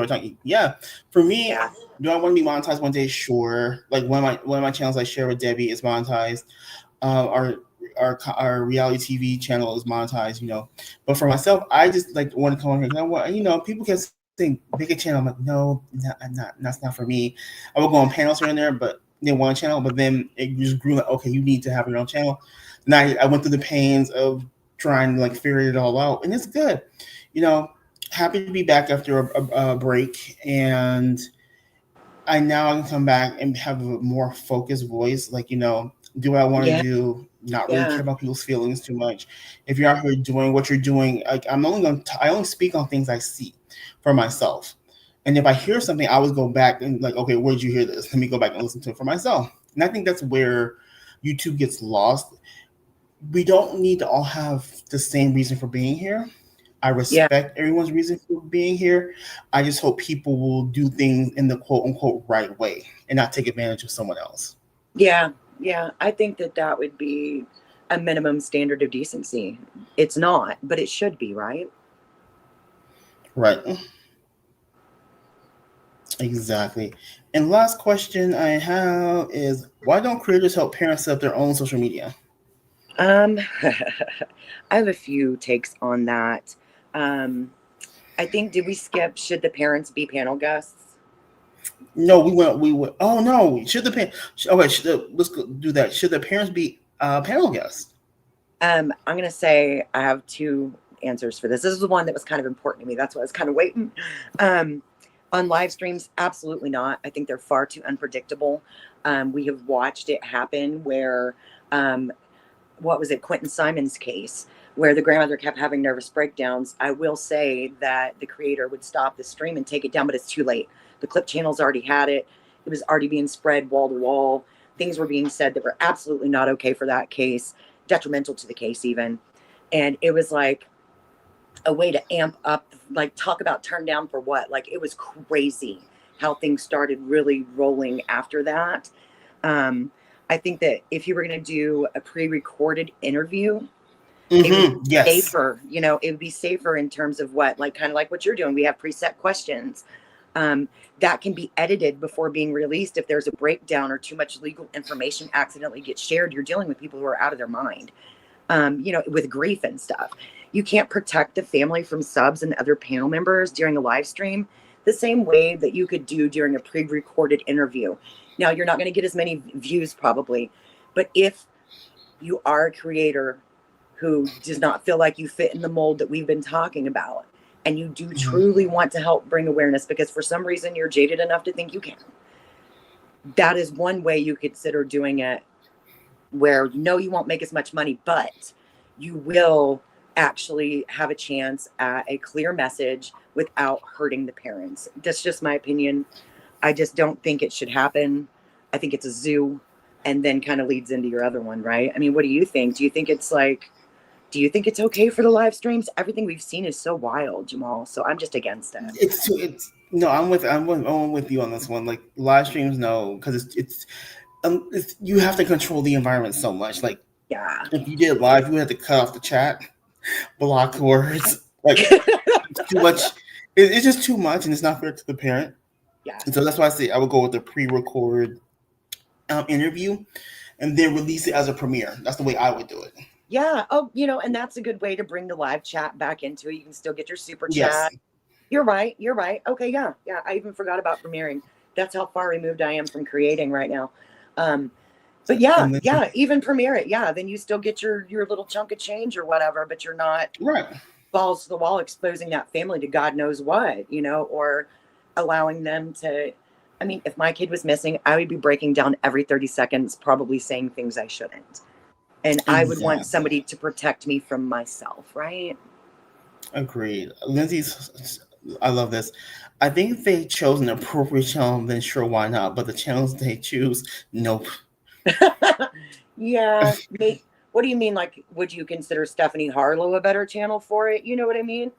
talking. Yeah, for me, Yeah. do I want to be monetized one day? Sure. Like one of my channels I share with Debbie is monetized. Our reality TV channel is monetized. But for myself, I just like want to come on here. 'Cause I want, people can say make a channel. I'm like, no, that's not for me. I will go on panels here and there, but then one channel. But then it just grew like, okay, you need to have your own channel. And I went through the pains of trying to like figure it all out, and it's good. You know, Happy to be back after a break, and I now can come back and have a more focused voice. Like, do what I want to Yeah. do, not really Yeah. care about people's feelings too much. If you're out here doing what you're doing, like I only speak on things I see for myself. And if I hear something, I always go back and like, okay, where did you hear this? Let me go back and listen to it for myself. And I think that's where YouTube gets lost. We don't need to all have the same reason for being here. I Yeah. respect everyone's reason for being here. I just hope people will do things in the quote unquote right way and not take advantage of someone else. Yeah. Yeah. I think that would be a minimum standard of decency. It's not, but it should be, right? Right. Exactly. And last question I have is, why don't creators help parents set up their own social media? Um, I have a few takes on that. Um, I think, did we skip, should the parents be panel guests? No, we went. Oh no! Should the parents? Okay, let's do that. Should the parents be panel guests? I'm going to say I have two answers for this. This is the one that was kind of important to me. That's why I was kind of waiting. On live streams, absolutely not. I think they're far too unpredictable. We have watched it happen where, what was it, Quentin Simon's case, where the grandmother kept having nervous breakdowns. I will say that the creator would stop the stream and take it down, but it's too late. The clip channels already had it. It was already being spread wall to wall. Things were being said that were absolutely not okay for that case, detrimental to the case even. And it was like a way to amp up, like, talk about turn down for what? Like, it was crazy how things started really rolling after that. I think that if you were going to do a pre-recorded interview, it would be Yes. safer, it would be safer in terms of what, like, kind of like what you're doing. We have preset questions that can be edited before being released. If there's a breakdown or too much legal information accidentally gets shared, you're dealing with people who are out of their mind, with grief and stuff. You can't protect the family from subs and other panel members during a live stream the same way that you could do during a pre-recorded interview. Now, you're not going to get as many views probably, but if you are a creator who does not feel like you fit in the mold that we've been talking about, and you do truly want to help bring awareness because for some reason you're jaded enough to think you can, that is one way you consider doing it, where you won't make as much money, but you will actually have a chance at a clear message without hurting the parents. That's just my opinion. I just don't think it should happen. I think it's a zoo, and then kind of leads into your other one, right? I mean, what do you think? Do you think it's okay for the live streams? Everything we've seen is so wild, Jamal. So I'm just against it. It's no, I'm with you on this one. Like live streams, no, because it's you have to control the environment so much. Like, Yeah. if you did live, you had to cut off the chat, block words. Like, it's too much. It's just too much, and it's not fair to the parent. Yeah. And so that's why I say I would go with the pre-record interview, and then release it as a premiere. That's the way I would do it. Yeah. Oh, and that's a good way to bring the live chat back into it. You can still get your super chat. Yes. You're right. Okay. Yeah. Yeah. I even forgot about premiering. That's how far removed I am from creating right now. But yeah, even premiere it. Yeah. Then you still get your little chunk of change or whatever, but you're not right balls to the wall exposing that family to God knows what, or allowing them to. I mean, if my kid was missing, I would be breaking down every 30 seconds, probably saying things I shouldn't. And exactly. I would want somebody to protect me from myself, right? Agreed. Lindsay's, I love this. I think if they chose an appropriate channel, then sure, why not? But the channels they choose, nope. Yeah, What do you mean? Like, would you consider Stephanie Harlow a better channel for it? You know what I mean?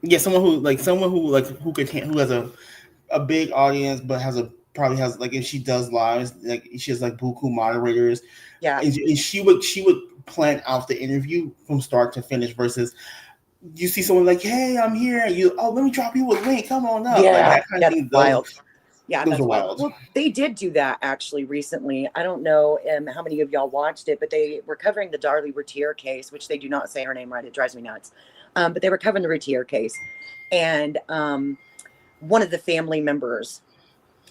Yeah, who has a big audience, but probably has like, if she does lives, like she has like buku moderators, Yeah. and she would plan out the interview from start to finish versus you see someone like, hey, I'm here, let me drop you a link, come on up, like Yeah. that kind of That's thing. wild. Yeah, Those are that's wild. wild. Well, they did do that actually recently. I don't know how many of y'all watched it, but they were covering the Darlie Routier case, which they do not say her name right. It drives me nuts. But they were covering the Routier case. And one of the family members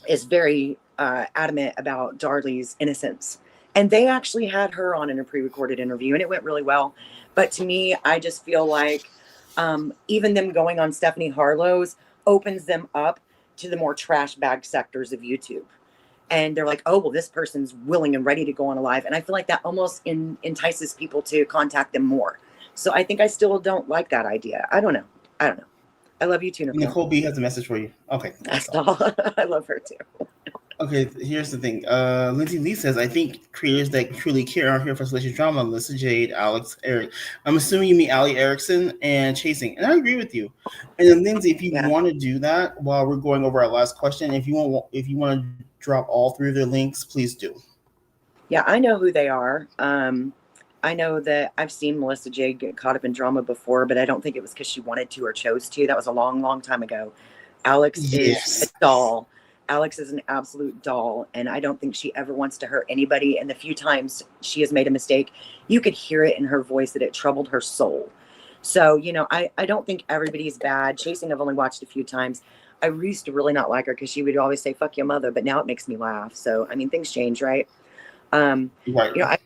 is very adamant about Darlie's innocence. And they actually had her on in a pre-recorded interview, and it went really well. But to me, I just feel like even them going on Stephanie Harlow's opens them up to the more trash bag sectors of YouTube. And they're like, oh, well, this person's willing and ready to go on a live. And I feel like that almost entices people to contact them more. So I think I still don't like that idea. I don't know. I love you too, Nicole B has a message for you. Okay. That's all. I love her too. Okay, here's the thing. Lindsay Lee says, I think creators that truly care are here for salacious drama. Melissa Jade, Alex, Eric. I'm assuming you mean Ali Erickson and Chasing. And I agree with you. And then Lindsay, if you want to do that while we're going over our last question, if you want to drop all three of their links, please do. Yeah, I know who they are. I know that I've seen Melissa Jade get caught up in drama before, but I don't think it was because she wanted to or chose to. That was a long, long time ago. Alex is a doll. Alex is an absolute doll, and I don't think she ever wants to hurt anybody. And the few times she has made a mistake, you could hear it in her voice that it troubled her soul. So, I don't think everybody's bad. Chasing, I've only watched a few times. I used to really not like her because she would always say, fuck your mother, but now it makes me laugh. So, I mean, things change, right? Right.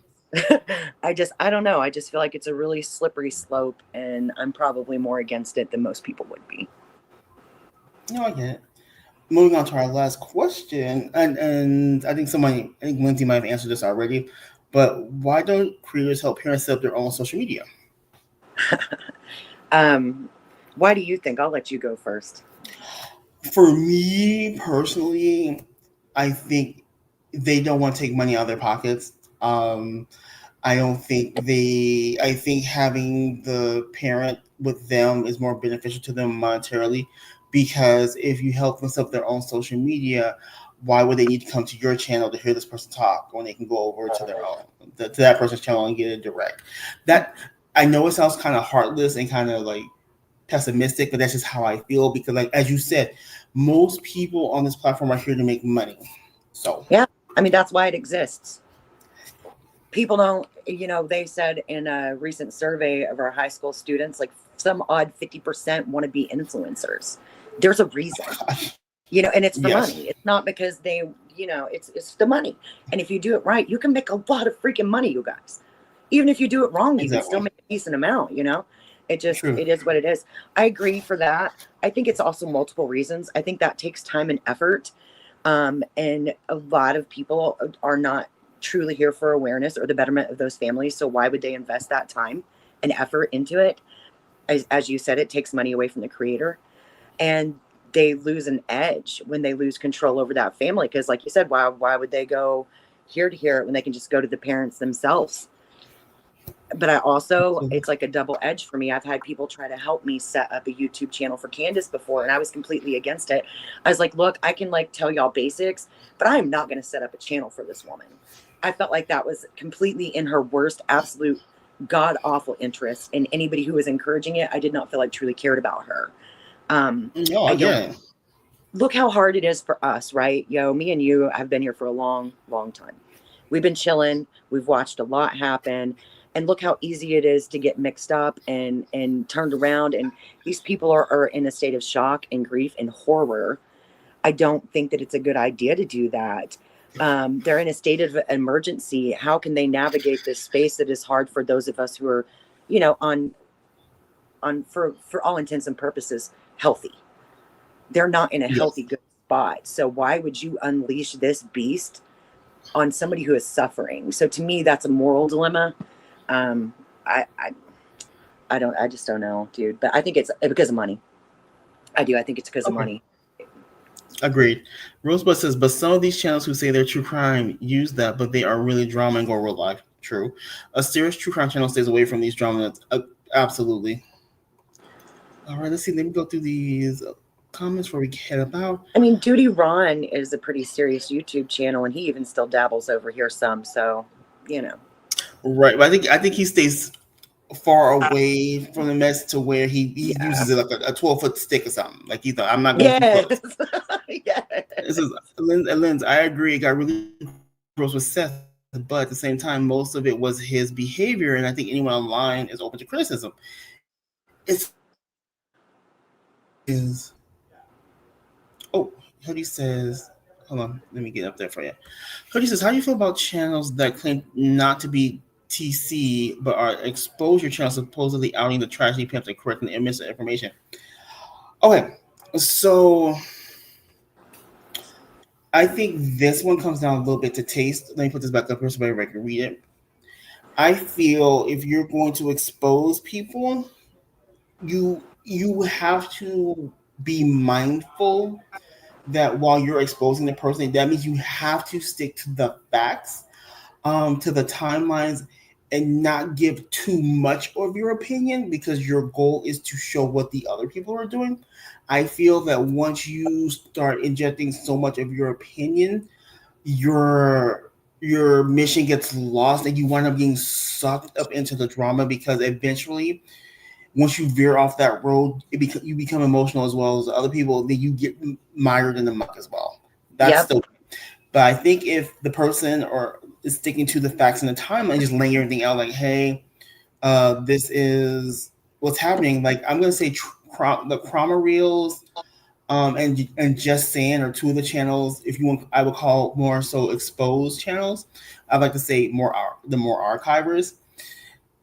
I don't know. I just feel like it's a really slippery slope, and I'm probably more against it than most people would be. No, I get it. Moving on to our last question, and I think Lindsay might have answered this already, but why don't creators help parents set up their own social media? Why do you think? I'll let you go first. For me personally, I think they don't want to take money out of their pockets. I think having the parent with them is more beneficial to them monetarily, because if you help them set up their own social media, why would they need to come to your channel to hear this person talk when they can go over to their own, to that person's channel and get it direct? That, I know it sounds kind of heartless and kind of like pessimistic, but that's just how I feel, because like, as you said, most people on this platform are here to make money. So yeah, I mean, that's why it exists. People don't, they said in a recent survey of our high school students, like some odd 50% want to be influencers. There's a reason, and it's for money. It's not because they, it's the money. And if you do it right, you can make a lot of freaking money, you guys. Even if you do it wrong, you can still make a decent amount, It just, It is what it is. I agree for that. I think it's also multiple reasons. I think that takes time and effort. And a lot of people are not truly here for awareness or the betterment of those families. So why would they invest that time and effort into it? As you said, it takes money away from the creator, and they lose an edge when they lose control over that family. Because like you said, why would they go here to hear it when they can just go to the parents themselves? But I also, it's like a double edge for me. I've had people try to help me set up a YouTube channel for Candace before, and I was completely against it. I was like, look, I can tell y'all basics, but I'm not going to set up a channel for this woman. I felt like that was completely in her worst, absolute god awful interest. And anybody who was encouraging it, I did not feel like truly cared about her. Look how hard it is for us, right? Me and you have been here for a long, long time. We've been chilling. We've watched a lot happen. And look how easy it is to get mixed up and turned around. And these people are in a state of shock and grief and horror. I don't think that it's a good idea to do that. They're in a state of emergency. How can they navigate this space that is hard for those of us who are, for all intents and purposes, healthy? They're not in a healthy, good spot. So why would you unleash this beast on somebody who is suffering? So to me, that's a moral dilemma. I just don't know, dude. But I think it's because of money. I do. I think it's because of money. Agreed. Rosebud says, but some of these channels who say they're true crime use that, but they are really drama and go real life. True. A serious true crime channel stays away from these dramas. Absolutely. All right, let's see. Let me go through these comments before we head about. I mean, Duty Ron is a pretty serious YouTube channel, and he even still dabbles over here some. So, you know. Right, but I think he stays far away from the mess to where he uses it like a 12-foot stick or something. Like he thought, I'm not going too close. Yes. This is Linz. I agree. It got really gross with Seth, but at the same time, most of it was his behavior, and I think anyone online is open to criticism. Hoodie says, hold on, let me get up there for you. Hoodie says, how do you feel about channels that claim not to be TC but are exposure channels supposedly outing the tragedy, pimps, and correcting the misinformation? Okay, so I think this one comes down a little bit to taste. Let me put this back up here so everybody can read it. I feel if you're going to expose people, you have to be mindful that while you're exposing the person, that means you have to stick to the facts, to the timelines, and not give too much of your opinion, because your goal is to show what the other people are doing. I feel that once you start injecting so much of your opinion, your mission gets lost and you wind up getting sucked up into the drama, because eventually once you veer off that road, you become emotional as well as other people. Then you get mired in the muck as well. That's still. But I think if the person is sticking to the facts and the timeline, just laying everything out, like, hey, this is what's happening. Like, I'm gonna say the Chroma Reels, and Just Saying are two of the channels. If you want, I would call more so exposed channels. I'd like to say the more archivers.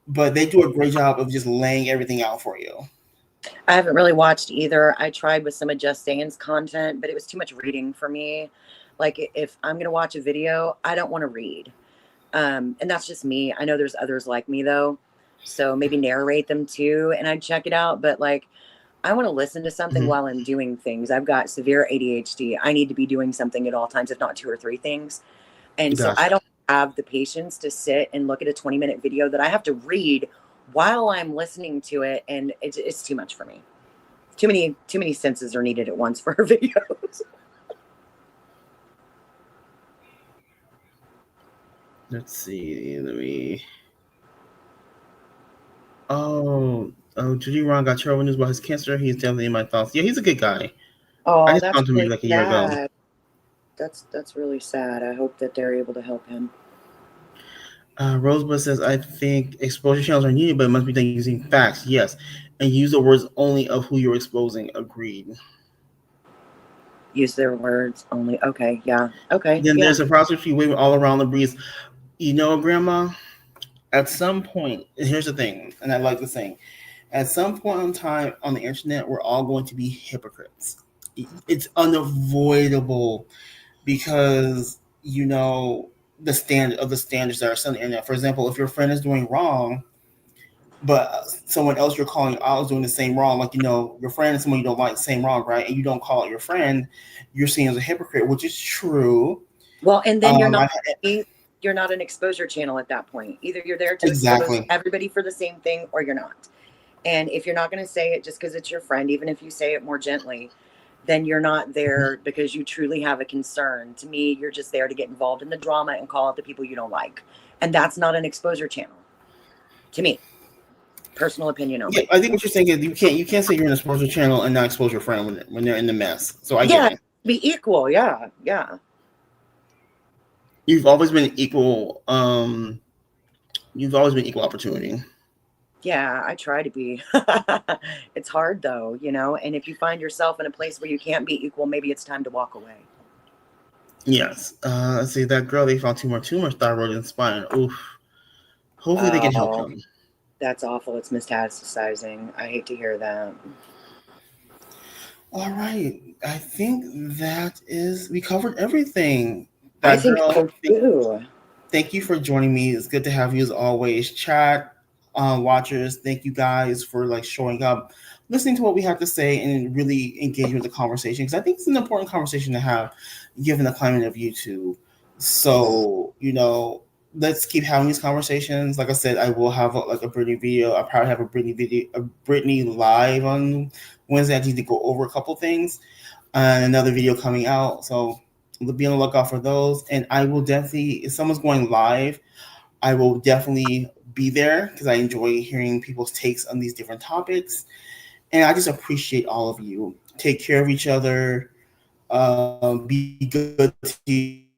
But they do a great job of just laying everything out for you. I haven't really watched either. I tried with some of Just Saying's content, but it was too much reading for me. Like, if I'm going to watch a video, I don't want to read. And that's just me. I know there's others like me, though. So maybe narrate them too, and I'd check it out. But, like, I want to listen to something while I'm doing things. I've got severe ADHD. I need to be doing something at all times, if not 2 or 3 things. And so I don't have the patience to sit and look at a 20-minute video that I have to read while I'm listening to it, and it's too much for me. Too many senses are needed at once for videos. Let's see. Oh, Judy Ron got terrible news about his cancer. He's definitely in my thoughts. Yeah, he's a good guy. Oh, I just that's found him really like a year ago. That's really sad. I hope that they're able to help him. Rosebud says, I think exposure channels are needed, but it must be done using facts. Yes. And use the words only of who you're exposing. Agreed. Use their words only. Okay. Yeah. Okay. Then there's a prostitute waving all around the breeze. You know, Grandma, at some point, here's the thing, and I like the saying, at some point in time on the internet, we're all going to be hypocrites. It's unavoidable, because, you know, the standards that are set on the internet. For example, if your friend is doing wrong, but someone else you're calling out is doing the same wrong, like, you know, your friend is someone you don't like, same wrong, right? And you don't call out your friend, you're seen as a hypocrite, which is true. Well, and then you're not an exposure channel at that point. Either you're there to expose everybody for the same thing, or you're not. And if you're not going to say it just because it's your friend, even if you say it more gently, then you're not there because you truly have a concern. To me, you're just there to get involved in the drama and call out the people you don't like. And that's not an exposure channel. To me. Personal opinion only. Yeah, I think what you're saying is you can't say you're in a exposure channel and not expose your friend when they're in the mess. So I get it. Be equal. Yeah. You've always been equal. You've always been equal opportunity. Yeah, I try to be. It's hard though, you know. And if you find yourself in a place where you can't be equal, maybe it's time to walk away. Yes. Let's see, that girl, they found tumors, thyroid and spine. Oof. Hopefully they can help them. That's awful. It's metastasizing. I hate to hear that. All right. I think we covered everything. I think so too. Thank you for joining me. It's good to have you as always. Chat, watchers, thank you guys for showing up, listening to what we have to say, and really engaging with the conversation, because I think it's an important conversation to have given the climate of YouTube. So, you know, let's keep having these conversations. Like I said, I will have like a Britney video. I'll probably have a Britney live on Wednesday. I need to go over a couple things and another video coming out. So be on the lookout for those. And I will definitely, if someone's going live, I will definitely be there because I enjoy hearing people's takes on these different topics. And I just appreciate all of you. Take care of each other. Be good to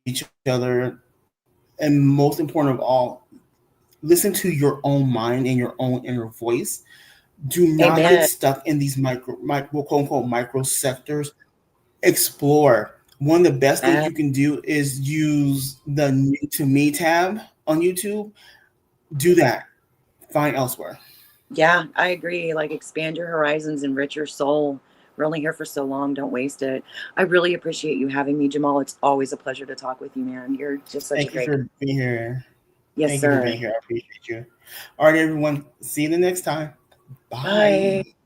each other. And most important of all, listen to your own mind and your own inner voice. Do not get stuck in these Amen. micro quote unquote micro sectors. Explore. One of the best things you Uh, can do is use the new to me tab on YouTube. Do that. Find elsewhere. yeah, I agree. Like expand your horizons, enrich your soul. We're only here for so long. Don't waste it. I really appreciate you having me, Jamal. It's always a pleasure to talk with you, man. You're just such a Thank you great guy. for being here. Yes, Thank you for sir. being here. I appreciate you. All right, everyone. See you the next time. Bye. Bye.